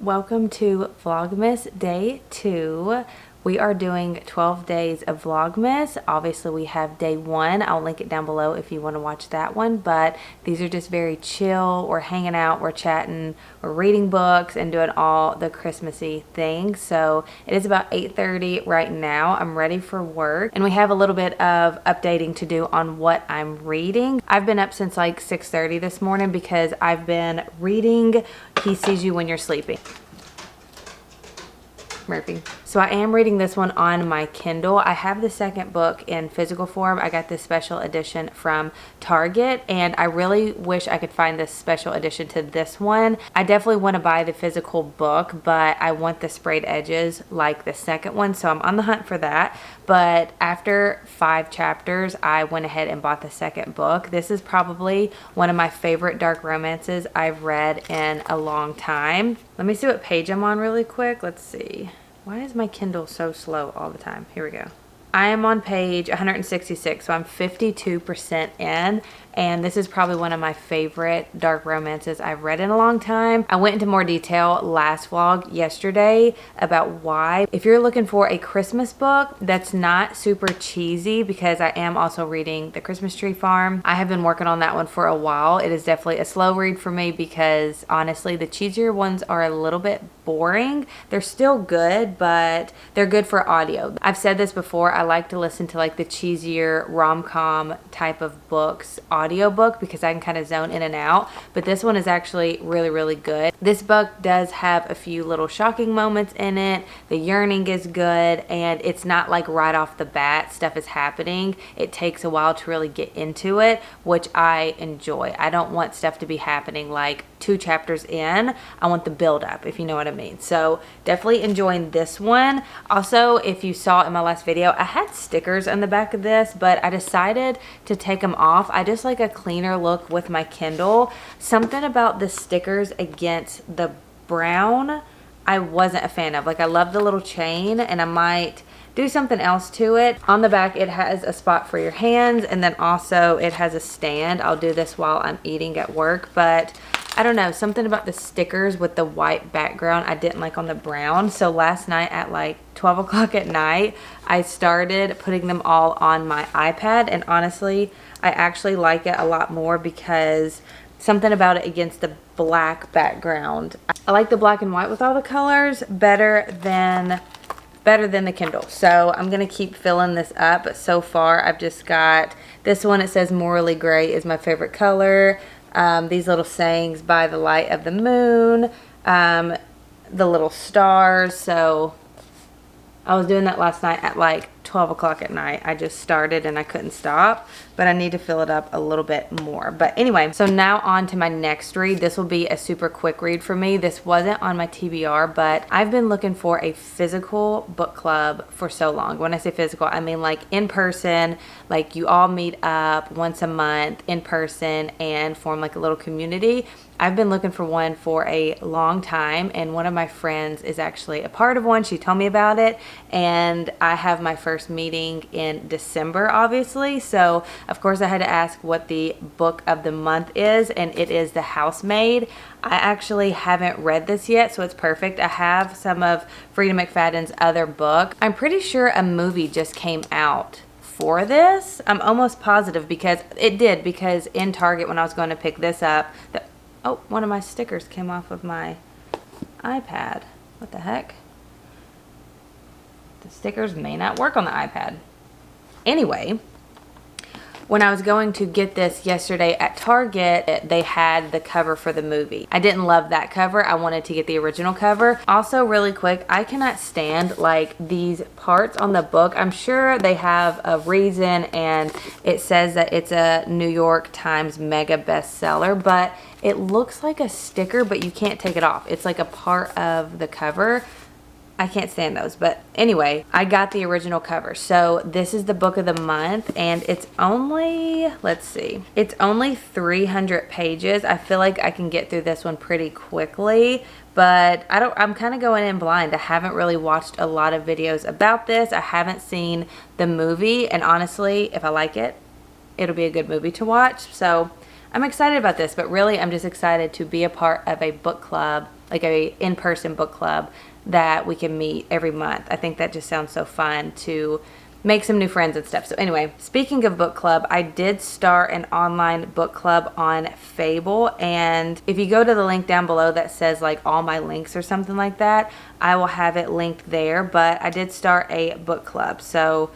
Welcome to Vlogmas Day 2. We are doing 12 days of Vlogmas. Obviously we have day 1. I'll link it down below if you want to watch that one. But these are just very chill. We're hanging out, we're chatting, we're reading books and doing all the Christmassy things. So it is about 8:30 right now. I'm ready for work. And we have a little bit of updating to do on what I'm reading. I've been up since like 6:30 this morning because I've been reading He Sees You When You're Sleeping. Murphy. So I am reading this one on my Kindle. I have the second book in physical form. I got this special edition from Target and I really wish I could find this special edition to this one. I definitely want to buy the physical book, but I want the sprayed edges like the second one, so I'm on the hunt for that. But after 5 chapters, I went ahead and bought the second book. This is probably one of my favorite dark romances I've read in a long time. Let me see what page I'm on really quick. Let's see. Why is my Kindle so slow all the time? Here we go. I am on page 166, so I'm 52% in, and this is probably one of my favorite dark romances I've read in a long time. I went into more detail last vlog yesterday about why. If you're looking for a Christmas book that's not super cheesy, because I am also reading The Christmas Tree Farm. I have been working on that one for a while. It is definitely a slow read for me because honestly, the cheesier ones are a little bit boring. They're still good, but they're good for audio. I've said this before, I like to listen to like the cheesier rom-com type of books audiobook because I can kind of zone in and out, but this one is actually really, really good. This book does have a few little shocking moments in it. The yearning is good, and it's not like right off the bat stuff is happening. It takes a while to really get into it, which I enjoy. I don't want stuff to be happening like 2 chapters in. I want the build up, if you know what I mean. So definitely enjoying this one. Also, if you saw in my last video, I had stickers on the back of this, but I decided to take them off. I just like a cleaner look with my Kindle. Something about the stickers against the brown I wasn't a fan of. Like, I love the little chain, and I might do something else to it. On the back it has a spot for your hands, and then also it has a stand. I'll do this while I'm eating at work, but I don't know, something about the stickers with the white background I didn't like on the brown. So last night at like 12 o'clock at night, I started putting them all on my iPad, and honestly, I actually like it a lot more because something about it against the black background. I like the black and white with all the colors better than the Kindle. So I'm gonna keep filling this up, but so far I've just got this one. It says morally gray is my favorite color. These little sayings by the light of the moon, the little stars. So I was doing that last night at like 12 o'clock at night. I just started and I couldn't stop, but I need to fill it up a little bit more. But anyway, so now on to my next read. This will be a super quick read for me. This wasn't on my TBR, but I've been looking for a physical book club for so long. When I say physical, I mean like in person, like you all meet up once a month in person and form like a little community. I've been looking for one for a long time, and one of my friends is actually a part of one. She told me about it, and I have my first meeting in December, obviously. So of course I had to ask what the book of the month is, and it is The Housemaid. I actually haven't read this yet, so it's perfect. I have some of Frida McFadden's other book. I'm pretty sure a movie just came out for this. I'm almost positive because it did, because in Target when I was going to pick this up, Oh, one of my stickers came off of my iPad. What the heck? The stickers may not work on the iPad. Anyway, when I was going to get this yesterday at Target, they had the cover for the movie. I didn't love that cover. I wanted to get the original cover. Also, really quick, I cannot stand like these parts on the book. I'm sure they have a reason, and it says that it's a New York Times mega bestseller, but it looks like a sticker, but you can't take it off. It's like a part of the cover. I can't stand those, but anyway, I got the original cover. So this is the book of the month, and it's only, let's see, it's only 300 pages. I feel like I can get through this one pretty quickly, but I'm kind of going in blind. I haven't really watched a lot of videos about this. I haven't seen the movie, and honestly, if I like it, it'll be a good movie to watch. So I'm excited about this, but really I'm just excited to be a part of a book club, like a in-person book club that we can meet every month. I think that just sounds so fun to make some new friends and stuff. So anyway, speaking of book club, I did start an online book club on Fable, and if you go to the link down below that says like all my links or something like that, I will have it linked there. But I did start a book club, so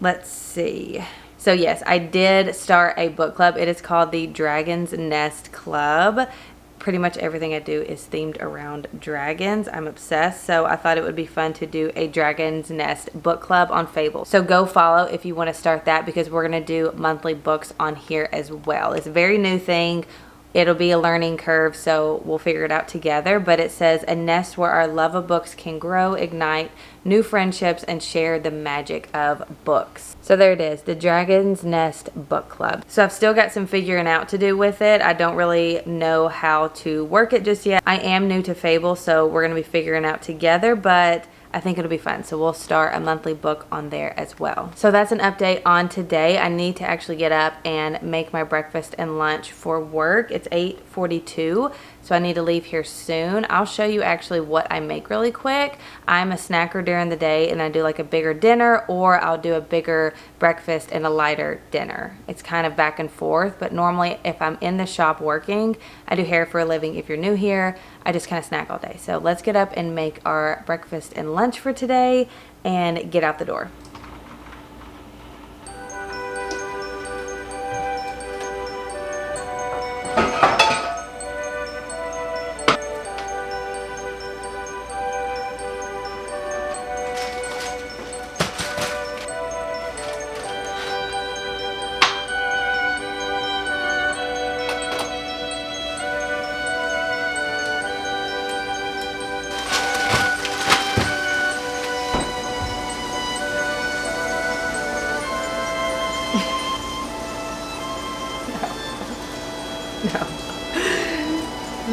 let's see. So yes, I did start a book club. It is called the Dragon's Nest Club. Pretty much everything I do is themed around dragons. I'm obsessed, so I thought it would be fun to do a Dragon's Nest book club on Fable. So go follow if you want to start that, because we're going to do monthly books on here as well. It's a very new thing. It'll be a learning curve, so we'll figure it out together. But it says, a nest where our love of books can grow, ignite new friendships, and share the magic of books. So there it is, the Dragon's Nest Book Club. So I've still got some figuring out to do with it. I don't really know how to work it just yet. I am new to Fable, so we're going to be figuring out together, but I think it'll be fun. So we'll start a monthly book on there as well. So that's an update on today. I need to actually get up and make my breakfast and lunch for work. It's 8:42, so I need to leave here soon. I'll show you actually what I make really quick. I'm a snacker during the day, and I do like a bigger dinner, or I'll do a bigger breakfast and a lighter dinner. It's kind of back and forth, but normally if I'm in the shop working, I do hair for a living. If you're new here, I just kind of snack all day. So let's get up and make our breakfast and lunch for today and get out the door.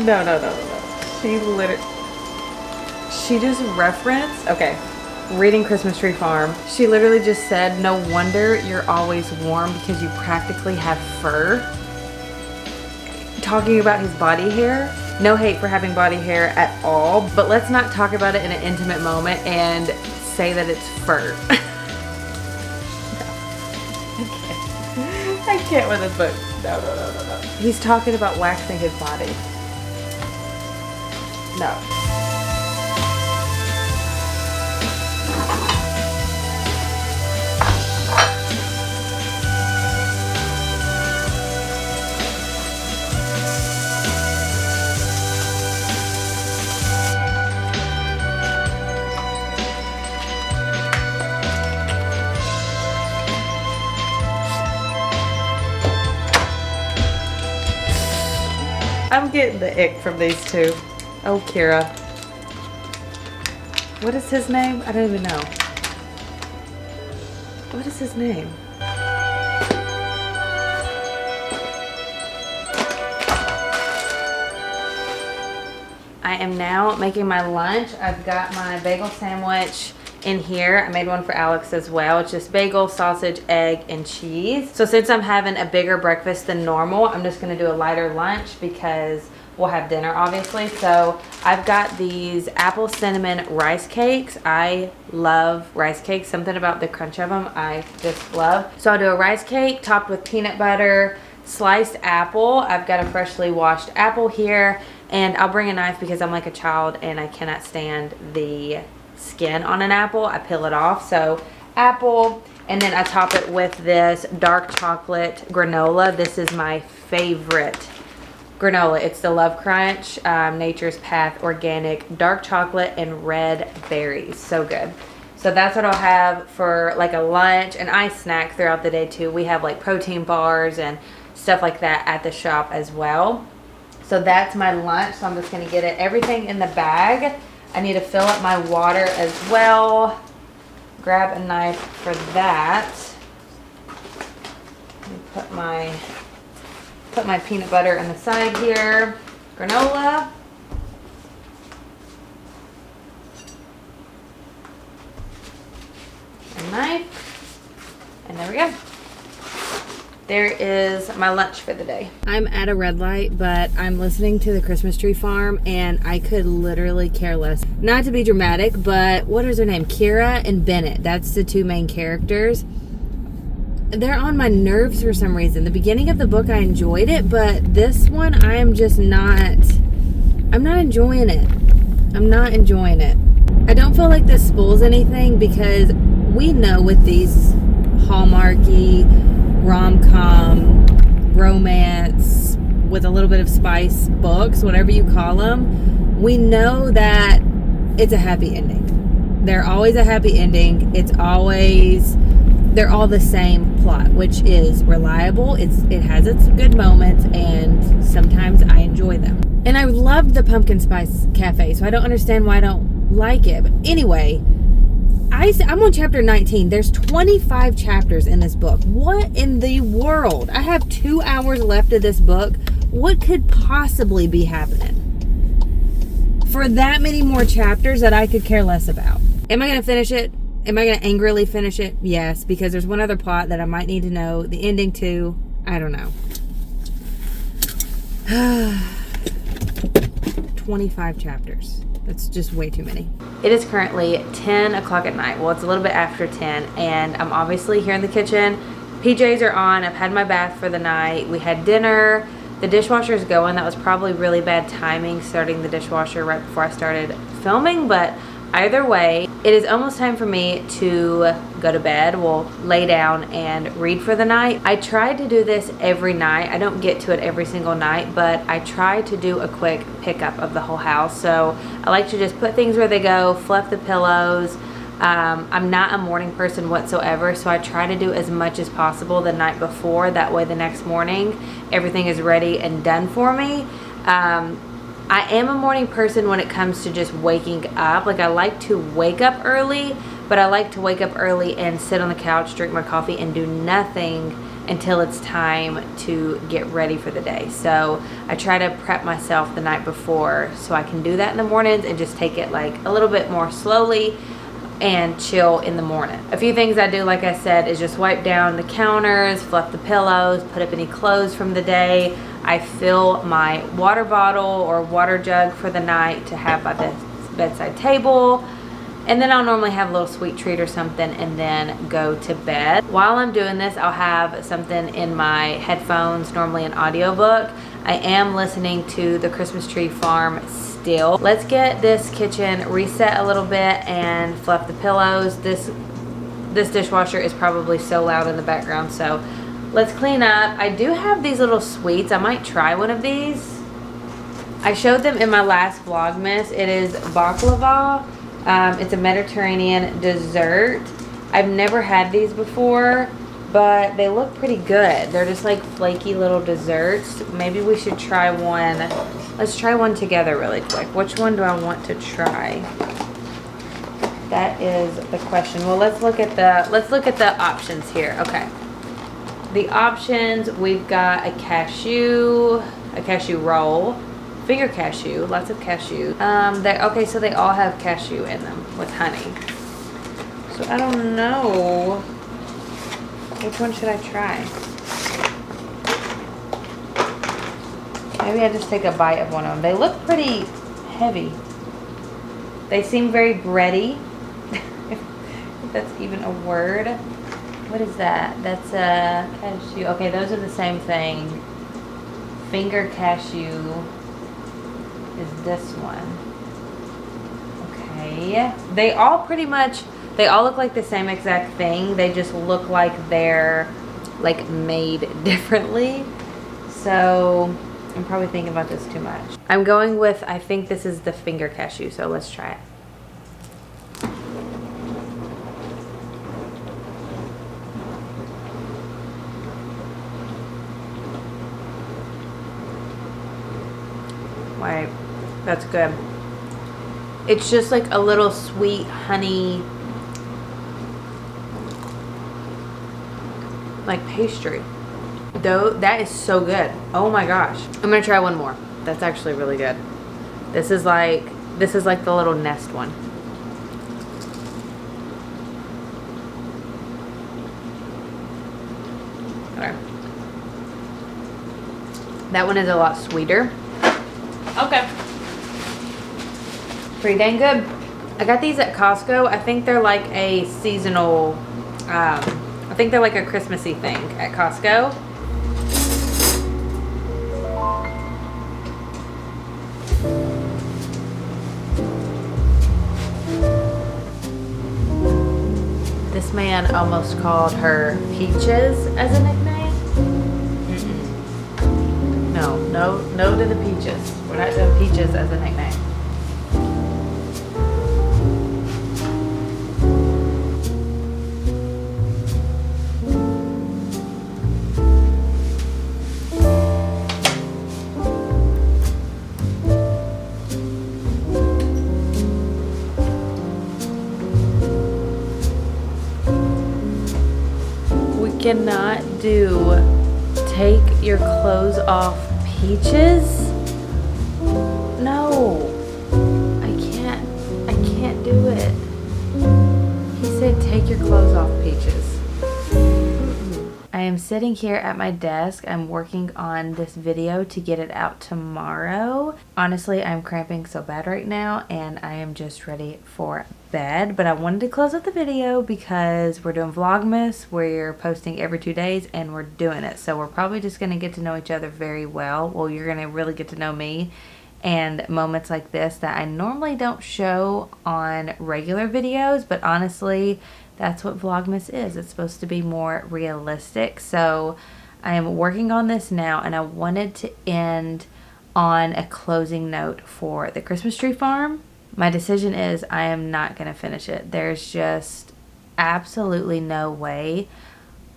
No. She just referenced, okay, reading Christmas Tree Farm. She literally just said, no wonder you're always warm because you practically have fur. Talking about his body hair. No hate for having body hair at all, but let's not talk about it in an intimate moment and say that it's fur. I can't with this book. No. He's talking about waxing his body. No. I'm getting the ick from these two. Oh, Kira. What is his name? I don't even know. What is his name? I am now making my lunch. I've got my bagel sandwich in here. I made one for Alex as well. It's just bagel, sausage, egg, and cheese. So since I'm having a bigger breakfast than normal, I'm just gonna do a lighter lunch because we'll have dinner obviously. So I've got these apple cinnamon rice cakes. I love rice cakes. Something about the crunch of them I just love. So I'll do a rice cake topped with peanut butter, sliced apple. I've got a freshly washed apple here, and I'll bring a knife because I'm like a child and I cannot stand the skin on an apple. I peel it off. So apple, and then I top it with this dark chocolate granola. This is my favorite granola. It's the Love Crunch Nature's Path Organic dark chocolate and red berries. So good. So that's what I'll have for like a lunch, and I snack throughout the day too. We have like protein bars and stuff like that at the shop as well. So that's my lunch. So I'm just going to get everything in the bag. I need to fill up my water as well. Grab a knife for that. Put my peanut butter on the side here. Granola. A knife. And there we go. There is my lunch for the day. I'm at a red light, but I'm listening to the Christmas Tree Farm, and I could literally care less. Not to be dramatic, but what is her name? Kira and Bennett. That's the two main characters. They're on my nerves for some reason. The beginning of the book, I enjoyed it, but this one, I'm not enjoying it. I'm not enjoying it. I don't feel like this spoils anything, because we know with these Hallmarky, rom-com, romance, with a little bit of spice books, whatever you call them, we know that it's a happy ending. They're always a happy ending. They're all the same plot, which is reliable. It has its good moments, and sometimes I enjoy them. And I loved the Pumpkin Spice Cafe, so I don't understand why I don't like it. But anyway, I'm on chapter 19. There's 25 chapters in this book. What in the world? I have 2 hours left of this book. What could possibly be happening for that many more chapters that I could care less about? Am I going to finish it? Am I going to angrily finish it? Yes, because there's one other plot that I might need to know the ending to. I don't know. 25 chapters. That's just way too many. It is currently 10 o'clock at night. Well, it's a little bit after 10, and I'm obviously here in the kitchen. PJs are on. I've had my bath for the night. We had dinner. The dishwasher is going. That was probably really bad timing, starting the dishwasher right before I started filming, but either way, it is almost time for me to go to bed. We'll lay down and read for the night. I try to do this every night. I don't get to it every single night, but I try to do a quick pickup of the whole house. So I like to just put things where they go, fluff the pillows. I'm not a morning person whatsoever, so I try to do as much as possible the night before. That way the next morning, everything is ready and done for me. I am a morning person when it comes to just waking up. Like, I like to wake up early, but I like to wake up early and sit on the couch, drink my coffee, and do nothing until it's time to get ready for the day. So I try to prep myself the night before so I can do that in the mornings and just take it like a little bit more slowly and chill in the morning. A few things I do, like I said, is just wipe down the counters, fluff the pillows, put up any clothes from the day. I fill my water bottle or water jug for the night to have by the bedside table. And then I'll normally have a little sweet treat or something and then go to bed. While I'm doing this, I'll have something in my headphones, normally an audiobook. I am listening to the Christmas Tree Farm still. Let's get this kitchen reset a little bit and fluff the pillows. This dishwasher is probably so loud in the background, so let's clean up. I do have these little sweets. I might try one of these. I showed them in my last Vlogmas. It is baklava. It's a Mediterranean dessert. I've never had these before, but they look pretty good. They're just like flaky little desserts. Maybe we should try one. Let's try one together really quick. Which one do I want to try? That is the question. Well, let's look at the options here. Okay. The options, we've got a cashew roll, finger cashew, lots of cashew. Okay, so they all have cashew in them with honey. So I don't know. Which one should I try? Maybe I just take a bite of one of them. They look pretty heavy. They seem very bready, if that's even a word. What is that? That's a cashew. Okay, those are the same thing. Finger cashew is this one. Okay. They all pretty much, they all look like the same exact thing. They just look like they're like made differently. So I'm probably thinking about this too much. I'm going with, I think this is the finger cashew, so let's try it. Right, that's good. It's just like a little sweet honey, like pastry. Though that is so good. Oh my gosh. I'm gonna try one more. That's actually really good. This is like the little nest one. Okay. That one is a lot sweeter. Okay. Pretty dang good. I got these at Costco. I think they're like a seasonal, I think they're like a Christmassy thing at Costco. This man almost called her Peaches as a nickname. No to the Peaches. We're not doing Peaches as a nickname. We cannot do take your clothes off Peaches. No, I can't do it. He said take your clothes off Peaches. I am sitting here at my desk. I'm working on this video to get it out tomorrow. Honestly, I'm cramping so bad right now and I am just ready for bed, but I wanted to close out the video because we're doing Vlogmas. We're posting every 2 days and we're doing it. So we're probably just going to get to know each other very well. Well, you're going to really get to know me, and moments like this that I normally don't show on regular videos, but honestly, that's what Vlogmas is. It's supposed to be more realistic. So I am working on this now, and I wanted to end on a closing note for the Christmas tree farm. My decision is I am not going to finish it. There's just absolutely no way.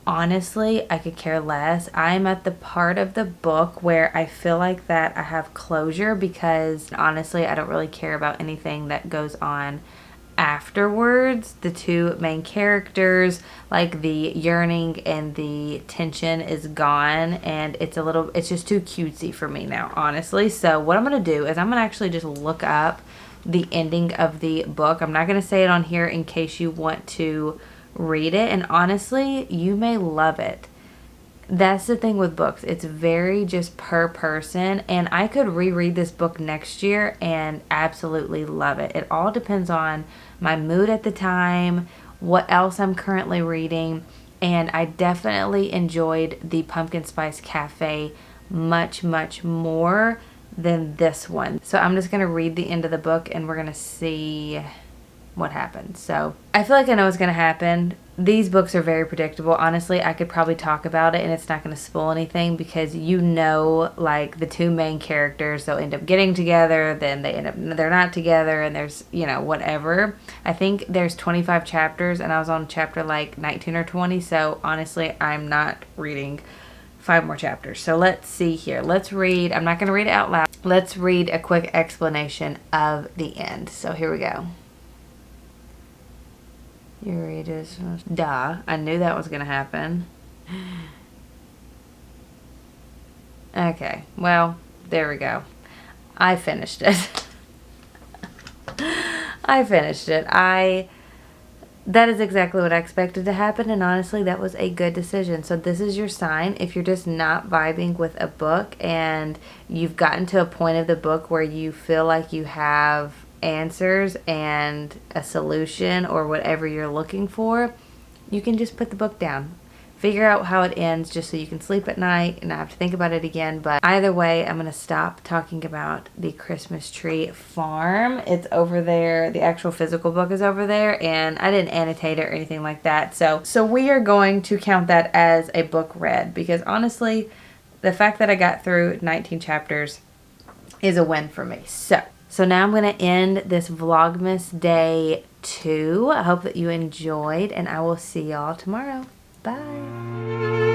Honestly, I could care less. I'm at the part of the book where I feel like that I have closure, because honestly, I don't really care about anything that goes on afterwards. The two main characters, like the yearning and the tension is gone, and it's just too cutesy for me now, honestly. So what I'm going to do is I'm going to actually just look up the ending of the book. I'm not going to say it on here in case you want to read it, and honestly, you may love it. That's the thing with books. It's very just per person, and I could reread this book next year and absolutely love it. It all depends on my mood at the time, what else I'm currently reading, and I definitely enjoyed the Pumpkin Spice Cafe much more than this one. So I'm just going to read the end of the book and we're going to see what happens. So I feel like I know what's going to happen. These books are very predictable. Honestly, I could probably talk about it and it's not going to spoil anything, because you know, like the two main characters, they'll end up getting together, then they're not together, and there's, you know, whatever. I think there's 25 chapters and I was on chapter like 19 or 20. So honestly, I'm not reading 5 more chapters. So let's see here. Let's read. I'm not going to read it out loud. Let's read a quick explanation of the end. So here we go. You read this. Duh. I knew that was going to happen. Okay. Well, there we go. I finished it. I finished it. That is exactly what I expected to happen, and honestly, that was a good decision. So this is your sign. If you're just not vibing with a book and you've gotten to a point of the book where you feel like you have answers and a solution or whatever you're looking for, you can just put the book down. Figure out how it ends just so you can sleep at night and not have to think about it again. But either way, I'm going to stop talking about the Christmas tree farm. It's over there. The actual physical book is over there, and I didn't annotate it or anything like that. So we are going to count that as a book read, because honestly, the fact that I got through 19 chapters is a win for me. So now I'm going to end this Vlogmas Day 2. I hope that you enjoyed, and I will see y'all tomorrow. Bye.